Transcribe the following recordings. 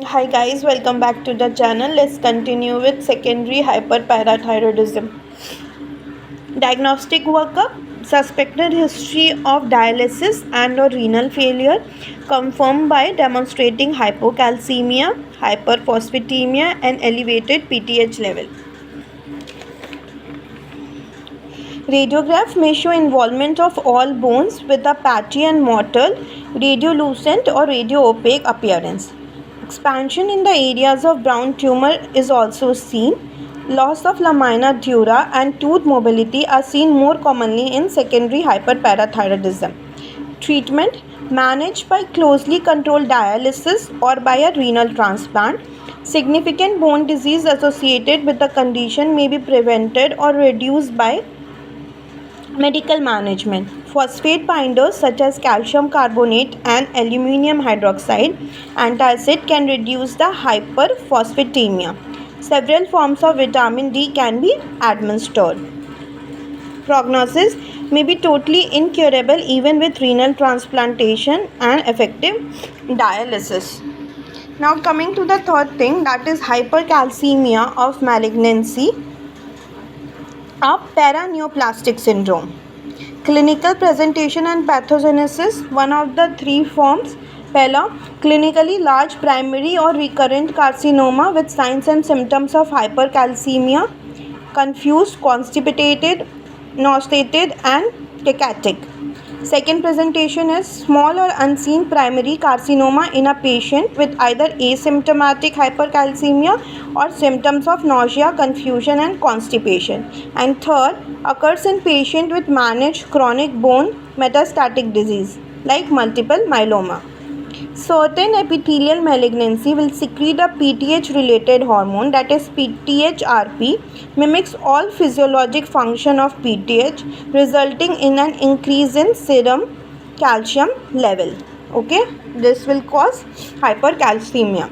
Hi guys, welcome back to the channel. Let's continue with secondary hyperparathyroidism. Diagnostic workup: suspected history of dialysis and or renal failure confirmed by demonstrating hypocalcemia, hyperphosphatemia and elevated PTH level. Radiograph may show involvement of all bones with a patchy and motile, radiolucent or radio-opaque appearance. Expansion in the areas of brown tumor is also seen. Loss of lamina dura and tooth mobility are seen more commonly in secondary hyperparathyroidism. Treatment: managed by closely controlled dialysis or by a renal transplant. Significant bone disease associated with the condition may be prevented or reduced by medical management. Phosphate binders such as calcium carbonate and aluminum hydroxide antacid can reduce the hyperphosphatemia. Several forms of vitamin D can be administered. Prognosis may be totally incurable even with renal transplantation and effective dialysis. Now coming to the third thing, that is hypercalcemia of malignancy of paraneoplastic syndrome. Clinical presentation and pathogenesis: one of the three forms. Pella, clinically large primary or recurrent carcinoma with signs and symptoms of hypercalcemia, confused, constipated, nauseated and cacatic. Second presentation is small or unseen primary carcinoma in a patient with either asymptomatic hypercalcemia or symptoms of nausea, confusion and constipation. And third, occurs in patient with managed chronic bone metastatic disease like multiple myeloma. Certain epithelial malignancy will secrete a PTH related hormone, that is PTHRP, mimics all physiologic function of PTH, resulting in an increase in serum calcium level. Okay, this will cause hypercalcemia.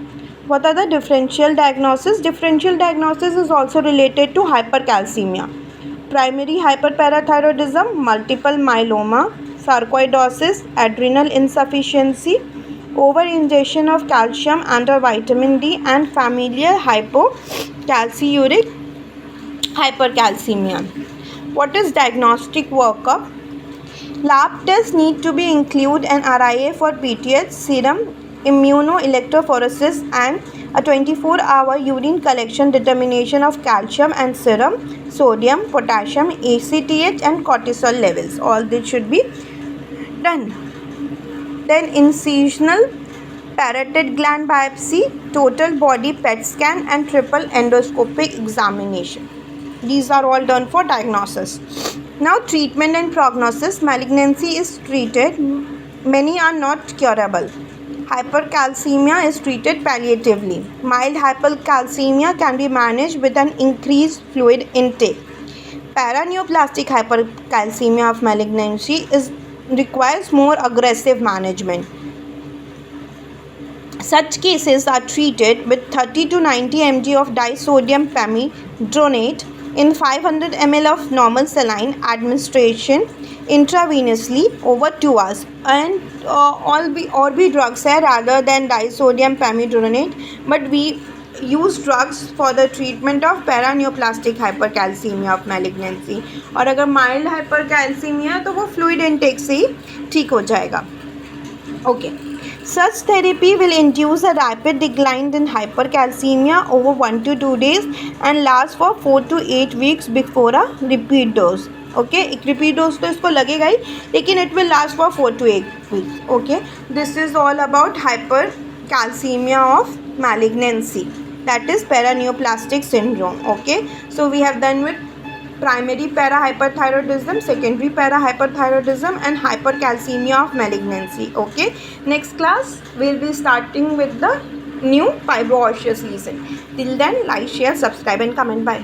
What are the differential diagnosis? Differential diagnosis is also related to hypercalcemia. Primary hyperparathyroidism, multiple myeloma, sarcoidosis, adrenal insufficiency, over-ingestion of calcium and or vitamin D, and familial hypocalciuric hypercalcemia. What is diagnostic workup? Lab tests need to be include an RIA for PTH, serum immunoelectrophoresis and a 24-hour urine collection determination of calcium and serum sodium, potassium, ACTH and cortisol levels. All this should be done. Then incisional parotid gland biopsy, total body PET scan and triple endoscopic examination. These are all done for diagnosis. Now treatment and prognosis. Malignancy is treated. Many are not curable. Hypercalcemia is treated palliatively. Mild hypercalcemia can be managed with an increased fluid intake. Paraneoplastic hypercalcemia of malignancy requires more aggressive management. Such cases are treated with 30 to 90 mg of disodium pamidronate in 500 ml of normal saline administration intravenously over 2 hours. And all be drugs है rather than disodium pamidronate, but we use drugs for the treatment of paraneoplastic hypercalcemia of malignancy. और अगर mild hypercalcemia तो वो fluid intake से ही ठीक हो जाएगा. Okay. Such therapy will induce a rapid decline in hypercalcemia over 1 to 2 days and last for 4 to 8 weeks before a repeat dose. Okay, एक repeat dose तो इसको लगेगा ही, लेकिन it will last for 4 to 8 weeks. Okay, this is all about hypercalcemia of malignancy, that is paraneoplastic syndrome. Okay, so we have done with primary parahyperthyroidism, secondary parahyperthyroidism and hypercalcemia of malignancy. Okay, next class we'll be starting with the new fibroosseous lesion. Till then, like, share, subscribe and comment. Bye.